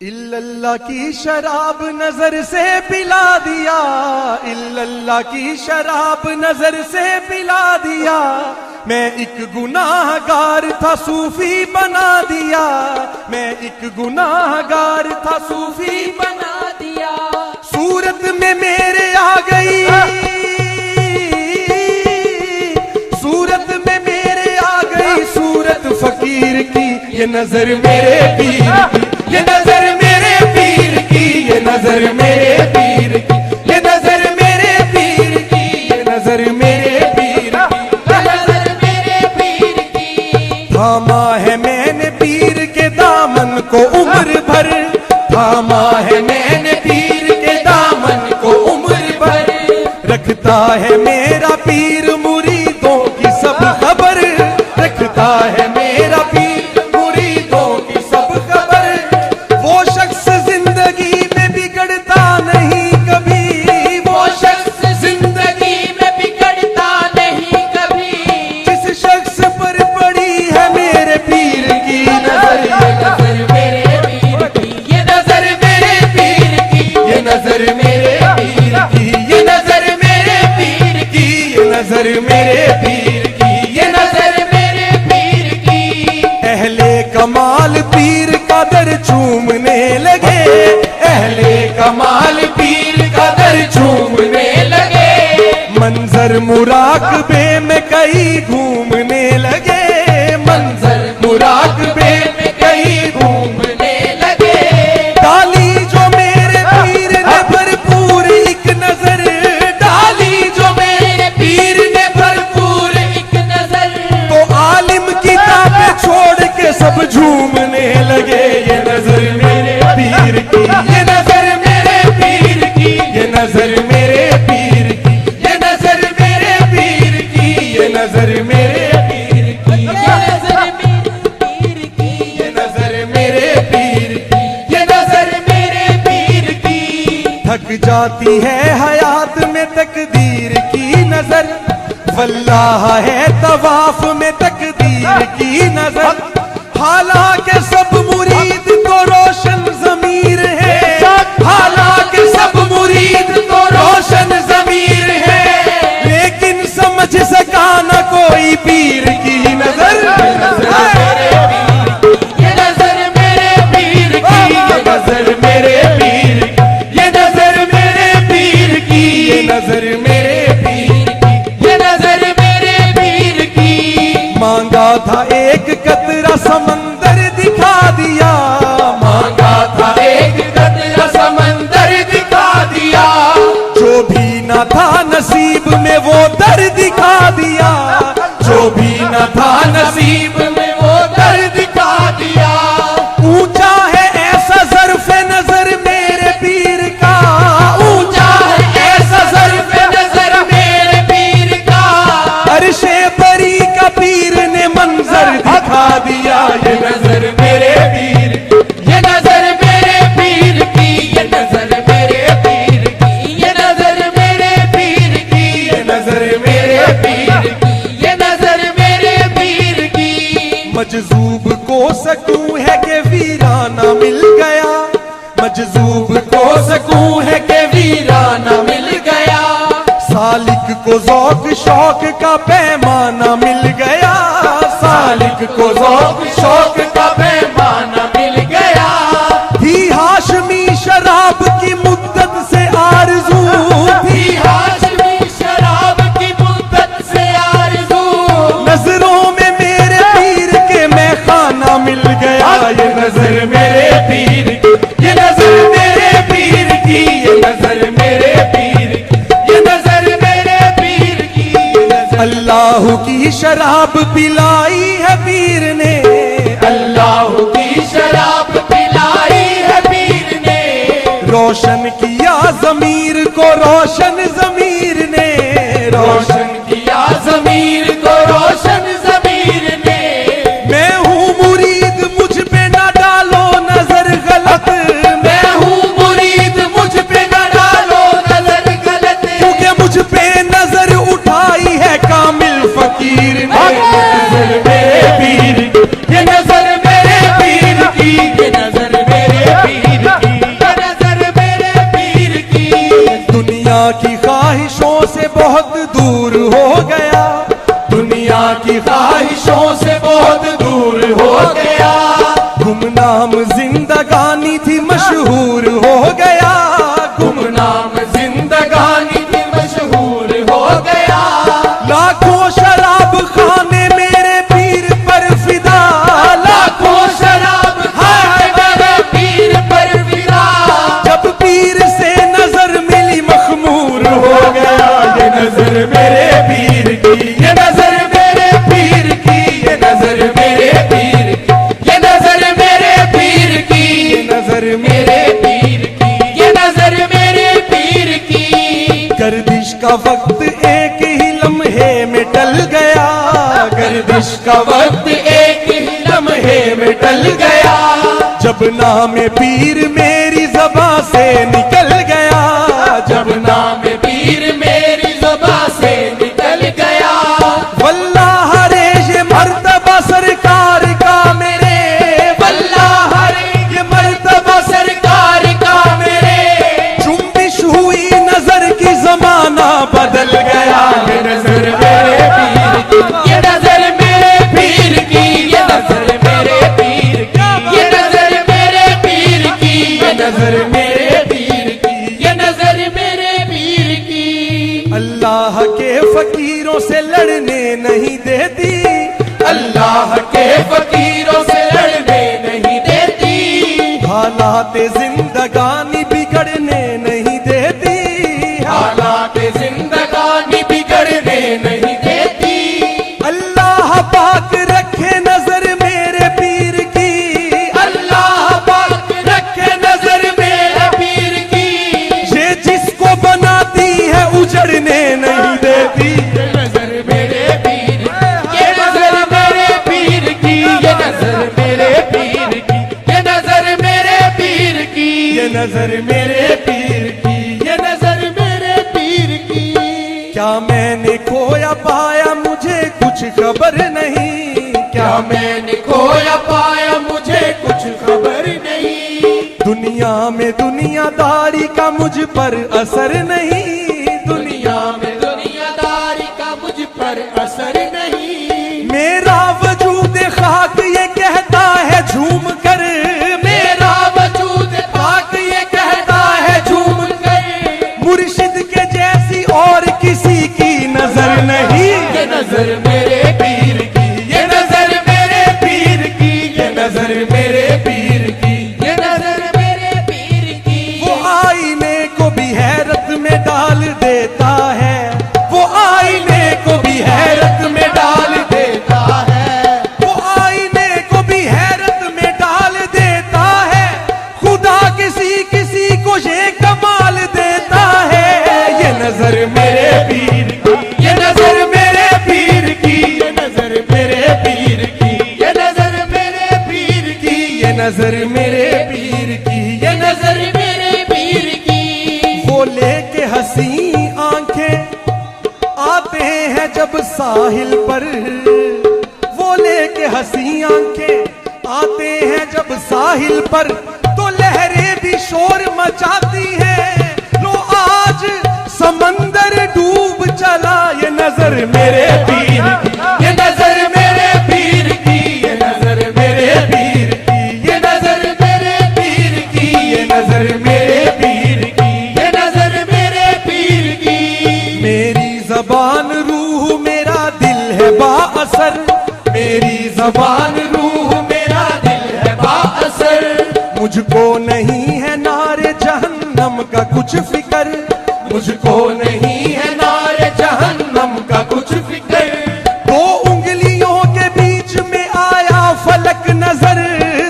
इल्लल्लाह की शराब नजर से पिला दिया, इल्लल्लाह की शराब नजर से पिला दिया। मैं एक गुनाहगार था सूफी बना दिया, मैं एक गुनाहगार था सूफी बना दिया। सूरत में मेरे आ गई, सूरत में मेरे आ गई सूरत फकीर की। ये नजर मेरे पीर की, ये नजर मेरे पीर की, ये नजर मेरे पीर की, ये नजर मेरे पीर की, ये नजर मेरे पीर की, ये नजर मेरे पीर की। थामा है मैंने पीर के दामन को उम्र भर, थामा है मैंने पीर के दामन को उम्र भर। रखता है मेरा पीर मुरीदों की सब खबर, रखता है मेरा पीर मुरीदों की सब खबर। वो शख्स जिंदगी में बिगड़ता नहीं कभी, वो शख्स जिंदगी में बिगड़ता नहीं कभी। जिस शख्स पर पड़ी है मेरे पीर की नजर, ये नजर मेरे पीर की, ये नजर मेरे पीर की, ये नजर मेरे पीर की, ये नजर मेरे पीर की, ये नजर मेरे पीर की, ये नजर मेरे पीर की। अहले कमाल पीर का दर चूमने लगे, अहले कमाल पीर का दर चूमने लगे। मंजर मुराकबे में कई घूमने लगे, मंजर मुराकबे में कई घूमने लगे। डाली जो मेरे पीर ने भरपूर एक नजर, डाली जो मेरे पीर ने भरपूर एक नजर तो आलिम किताबें छोड़ के सब झूमने लगे। ये नजर मेरे पीर की, ये नजर मेरे पीर की, ये नजर मेरे पीर की, ये नजर मेरे पीर की, ये नजर मेरे पीर की, ये नजर मेरे पीर की, ये नजर मेरे पीर की, ये नजर मेरे पीर की। थक जाती है हयात में तकदीर की नजर, वल्लाह है तवाफ में तकदीर की नजर। हालांकि सब मुरीद तो रोशन जमीर है, हालांकि सब मुरीद तो रोशन जमीर है, लेकिन समझ सका न कोई पीर की नजर। ये नजर मेरे पीर की, ये नजर मेरे पीर की, ये नजर मेरे पीर की, ये नजर मेरे पीर की, ये नजर मेरे पीर की। मांगा था एक कतरा समंदर दिखा दिया, मांगा था एक कतरा समंदर दिखा दिया। जो भी न था नसीब में वो दर दिखा दिया, जो भी न था नसीब में वो दर दिखा दिया। ऊंचा है ऐसा ज़र्फ़े नजर मेरे पीर का, ऊंचा है ऐसा ज़र्फ़े नजर मेरे पीर का। अर्शे बरी का पीर ने मंजर दिखा दिया। ये नजर मेरे पीर की, ये नजर मेरे पीर की, ये नजर मेरे पीर की, ये नजर मेरे पीर की, ये नजर मेरे पीर की। ये नजर मेरे पीर की। मजजूब को सकूं है कि वीराना मिल गया, मजजूब को सकूं है कि वीराना मिल गया। सालिक को ज़ौक़ शौक का पैमाना मिल गया, सालिक को ज़ौक़ शौक का पैमाना मिल गया। थी हाशमी शराब की मुद्दत से आरज़ू, थी हाशमी शराब की मुद्दत से आरज़ू। नजरों में मेरे पीर के मैं खाना मिल गया। ये नजर मेरे पीर की, ये नजर मेरे पीर की, ये नजर मेरे पीर की, ये नजर मेरे पीर की, ये नजर। अल्लाह की शराब पिलाई है पीर ने, अल्लाह की शराब पिलाई है पीर ने। रोशन किया ज़मीर को रोशन ज़मीर ने, रोशन किया ज़मीर को रोशन ज़मीर ने। मैं हूँ मुरीद मुझ पे न डालो नजर गलत, मैं हूँ मुरीद मुझ पे न डालो नजर गलत, क्योंकि मुझ पे नजर उठाई है कामिल फकीर ने। नजर मेरे पीर की, ये नजर मेरे पीर की, ये नजर मेरे पीर बहुत दूर हो गया, दुनिया की ख्वाहिशों से बहुत दूर हो गया। गुमनाम जिंदगानी थी मशहूर हो गया, गुमनाम जिंदगानी थी मशहूर हो गया। लाखों शराब खाने मेरे पीर पर फिदा, लाखों शराब खाने मेरे पीर पर फिदा। जब पीर से नजर मिली मखमूर हो गया। ये नजर मेरे पीर की, ये नजर मेरे पीर की, ये नजर मेरे पीर की, ये नजर मेरे पीर की, ये नजर मेरे पीर की, ये नजर मेरे पीर की। गर्दिश का वक्त एक ही लम्हे में टल गया, गर्दिश का वक्त एक ही लम्हे में टल गया। जब नाम पीर मेरी ज़बां से निकल गया, जब नाम पीर मेरी ज़बां से निकल गया। वल्लाह रे ये मर्तबा सरकार का मेरे, वल्लाह रे ये मर्तबा सरकार का मेरे। जुम्बिश हुई नजर की जमाना बदल गया। ये नजर मेरे पीर की, ये नजर मेरे पीर की, ये नजर मेरे पीर की, ये नजर मेरे पीर की, ये नजर मेरे पीर की, ये नजर मेरे पीर की। अल्लाह के फकीरों से लड़ने नहीं देती, अल्लाह के फकीरों से लड़ने नहीं देती। हालात जिंदगानी बिगड़ने नहीं देती, हालात जिंदगानी बिगड़ने नहीं देती। अल्लाह पाक रखे नजर मेरे पीर की, अल्लाह पाक रखे नजर मेरे पीर की। ये जिसको बनाती है उजड़ने नहीं देती। ये नजर मेरे पीर की, ये नजर मेरे पीर की, ये नजर मेरे पीर की, ये नजर मेरे पीर की, ये नजर मेरे पीर की, ये नजर मेरे पीर की। क्या मैंने खोया पाया मुझे कुछ खबर नहीं, क्या मैंने खोया पाया मुझे कुछ खबर नहीं। दुनिया में दुनियादारी का मुझ पर असर नहीं, दुनिया में दुनियादारी का मुझ पर असर नहीं। मेरा वजूद खाक ये कहता है झूम कर, मेरा वजूद पाक ये कहता है झूम कर। मुर्शिद के जैसी और किसी की नजर नहीं। ये नजर मेरे पीर की, ये नजर मेरे पीर की, ये नजर मेरे पीर की, ये नजर मेरे पीर की। वो आईने को भी हैरत में डाल देता है, वो आईने को भी हैरत में डाल देता है, वो आईने को भी हैरत में डाल देता है। खुदा किसी किसी को ये कमाल देता है। ये नजर मेरे पीर की, ये नजर मेरे पीर की, ये नजर मेरे पीर की, ये नजर मेरे पीर की, ये नजर मेरे पीर की, ये नजर मेरे पीर की। वो लेके हंसी आंखें आते हैं जब साहिल पर, वो लेके हंसी आंखें आते हैं जब साहिल पर, तो लहरें भी शोर मचाती हैं। लो आज समंदर डूब चला। ये नजर मेरे पीर की, ये नजर मेरे पीर की, ये नजर मेरे पीर की, ये नजर मेरे पीर की, ये नजर मेरे पीर की, ये नजर मेरे पीर की। मेरी जबान रूह मेरा दिल है बाअसर, मेरी जबान रूह मेरा दिल है बाअसर। मुझको नहीं है नारे जहन्नम का कुछ फिक्र, मुझको नहीं है नारे जहन्नम का कुछ फिक्र। दो उंगलियों के बीच में आया फलक नजर,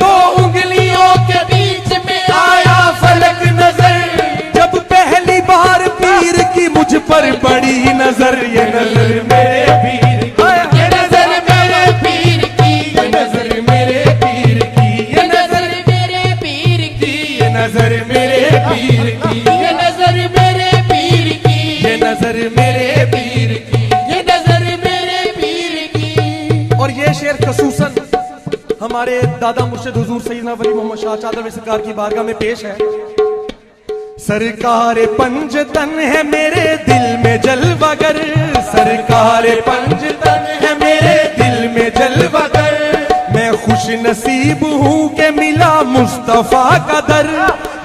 दो उंगलियों के बीच में आया फलक नजर। जब पहली बार पीर की मुझ पर पड़ी नजर। ये नजर मेरे पीर की, ये नजर मेरे पीर की, ये नजर मेरे पीर की, ये नजर मेरे पीर की, ये नजर मेरे पीर की, ये नजर मेरे पीर की, ये नजर मेरे पीर की। ये नजर मेरे पीर की। और ये शेर खसूसन हमारे दादा मुर्शिद हुजूर सैयदना वली मोहम्मद शाह चादर सरकार की बारगाह में पेश है। सरकार पंजतन है मेरे दिल में जलवागर, सरकार पंजतन है मेरे दिल में जलवागर। मैं खुश नसीब हूँ के मिला मुस्तफा का दर,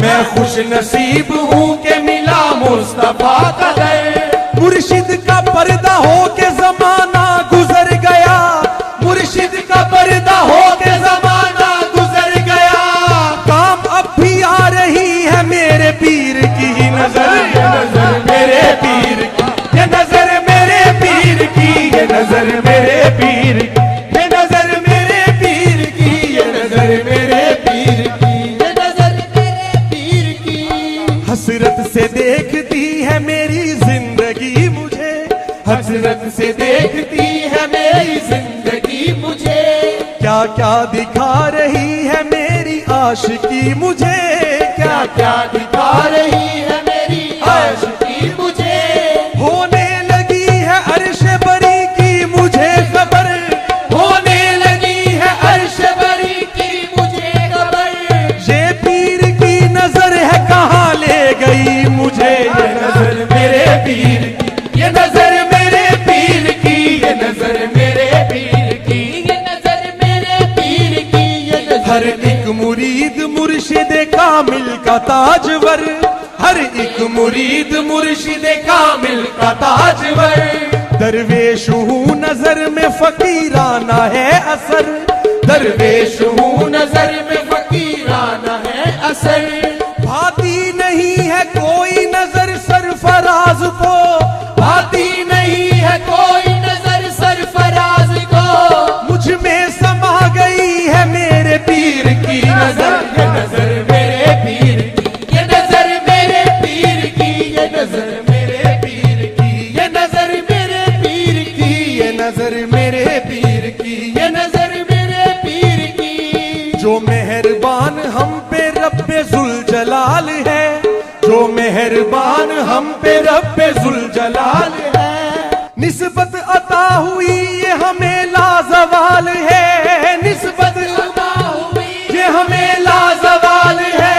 मैं खुश नसीब हूँ के मिला मुस्तफा का दर। मुर्शिद का पर्दा हो के जमाना गुजर गया, मुर्शिद का पर्दा हो के जमाना गुजर गया। काम अब भी आ रही है मेरे पीर की नजर, ये नजर मेरे पीर की, ये नजर मेरे पीर की, ये नजर मेरे पीर की, ये नजर मेरे पीर की, ये नजर मेरे पीर की, ये नजर मेरे पीर की। हसरत से देखती है मेरी जिंदगी मुझे, हसरत से देखती है मेरी जिंदगी मुझे। क्या क्या दिखा रही है मेरी आशिकी मुझे, क्या क्या दिखा रही है मेरी आशिकी मुझे। होने लगी है अर्श बरी की मुझे खबर, होने लगी है अर्श बरी की मुझे खबर। ये पीर की नजर है कहाँ ले गई मुझे, ये नजर मेरे पीर की, ये नजर मेरे पीर की, ये नजर मेरे पीर की, ये नजर मेरे पीर की, ये नजर। हर एक मुरीद मुर्शिद कामिल का ताजवर, हर एक मुरीद मुर्शिद कामिल का ताजवर। दरवेश हूँ नजर में फकीराना है असर, दरवेश हूँ नजर में फकीराना है असर। भाती नहीं है कोई नजर सरफराज को, भाती नहीं है कोई नजर सरफराज को। मुझ में समा गई है मेरे पीर की नजर, ये नजर मेरे पीर की, ये नजर मेरे पीर की, ये नजर मेरे पीर की, ये नजर मेरे पीर की, ये नजर मेरे पीर की, ये नजर मेरे पीर की। जो मेहरबान हम पे रब्बे जुल जलाल है, जो मेहरबान हम पे रब्बे जुल जलाल है। निस्बत अता हुई ये हमें लाजवाल है, निस्बत अता हुई ये हमें लाजवाल है।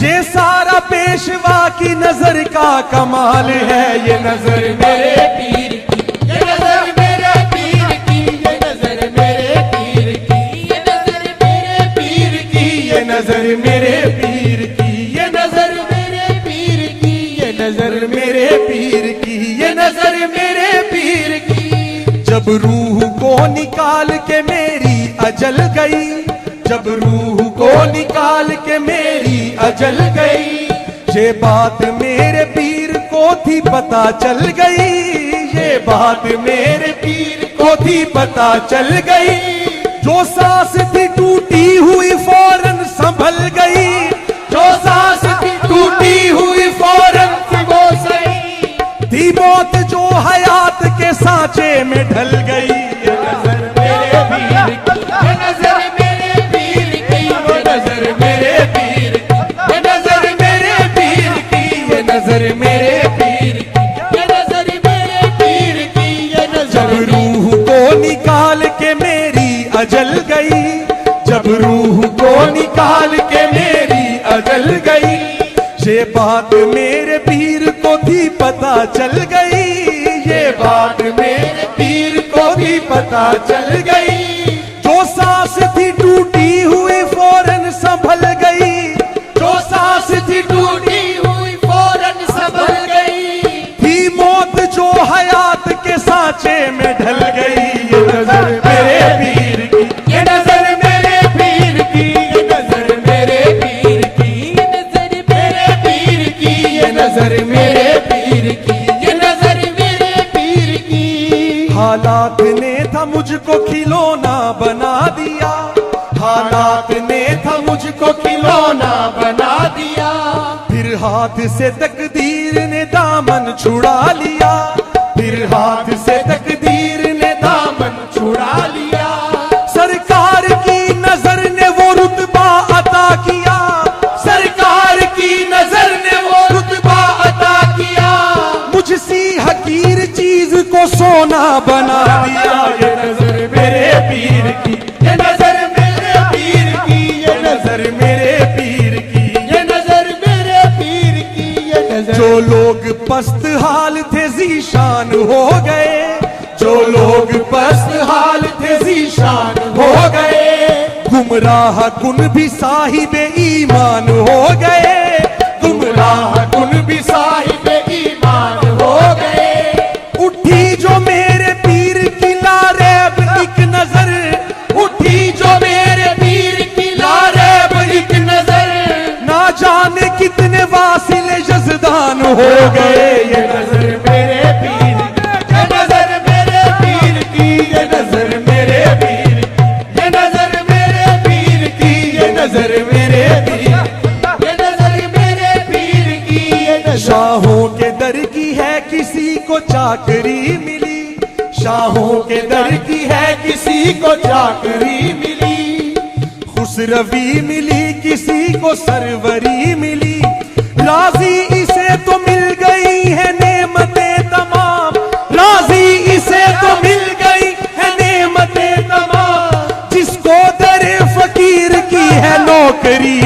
ये सारा पेशवा की नजर का कमाल है, ये नजर मेरे पीर की, ये नजर मेरे पीर की, ये नजर मेरे पीर की, ये नजर मेरे पीर की, ये नजर मेरे पीर की, ये नजर मेरे पीर की, ये नजर मेरे पीर की, ये नजर मेरे पीर की। जब रूह को निकाल के मेरी अजल गई, जब रूह को निकाल के मेरी अजल गई। ये बात मेरे पीर को थी पता चल गई, ये बात मेरे पीर को थी पता चल गई। जो सांस थी टूटी हुई फौरन संभल गई, जो सांस थी टूटी हुई फौरन वो सही। थी मौत जो हयात के सांचे में ढल गई। ये नजर मेरे पीर की, ये नजर मेरे पीर की, ये नजर मेरे पीर की, ये नजर मेरे पीर की, ये नजर मेरे पीर की, ये नजर मेरे पीर की, ये नजर। जब रूह को निकाल के मेरी अजल गई, जब रूह को निकाल के मेरी अजल गई। ये बात मेरे पीर को भी पता चल गई, ये बात मेरे पीर को भी पता चल गई। जो सांस थी टूटी हुई फौरन संभल गई, जो सांस थी टूटी हुई फौरन संभल गई। थी मौत जो हयात के सांचे में ढल गई। ये नजर मेरे पीर की, ये नजर मेरे पीर की, ये नजर मेरे पीर की, ये नजर मेरे पीर की, ये नजर मेरे पीर की, ये नजर मेरे पीर की। हालात ने था मुझको खिलौना बना दिया, हालात ने था मुझको खिलौना बना दिया। फिर हाथ से तकदीर ने दामन छुड़ा लिया, फिर हाथ से तकदीर ने दामन छुड़ा लिया। सरकार की नजर ने वो रुतबा अता किया, सरकार की नजर ने वो रुतबा अता किया। मुझसी हकीर चीज को सोना बना दिया। ये नजर मेरे पीर की, ये नजर मेरे पीर की, ये नजर मेरे पीर की, ये नजर मेरे पीर की, लोग पस्त हाल थे जीशान हो गए, जो लोग पस्त हाल थे जीशान हो गए, गुमराह कुन भी साहिबे ईमान हो गए, गुमराह कुन भी साहिबे ईमान हो गए। उठी जो मेरे पीर की लारेब एक नजर, उठी जो मेरे पीर की लारेब एक नजर, ना जाने कितने वासिले जज़दान हो गए। ये नजर मेरे पीर, ये नजर मेरे पीर की, ये नजर मेरे पीर, ये नजर मेरे पीर की, ये नजर मेरे पीर, ये नजर मेरे पीर की, ये नजर। शाहों के दर की है किसी को चाकरी मिली, शाहों के दर की है किसी को चाकरी मिली, खुसरवी मिली किसी को सरवरी मिली, राजी इसे तो मिल गई है नेमतें तमाम, राजी इसे तो मिल गई है नेमतें तमाम, जिसको दर फकीर की है नौकरी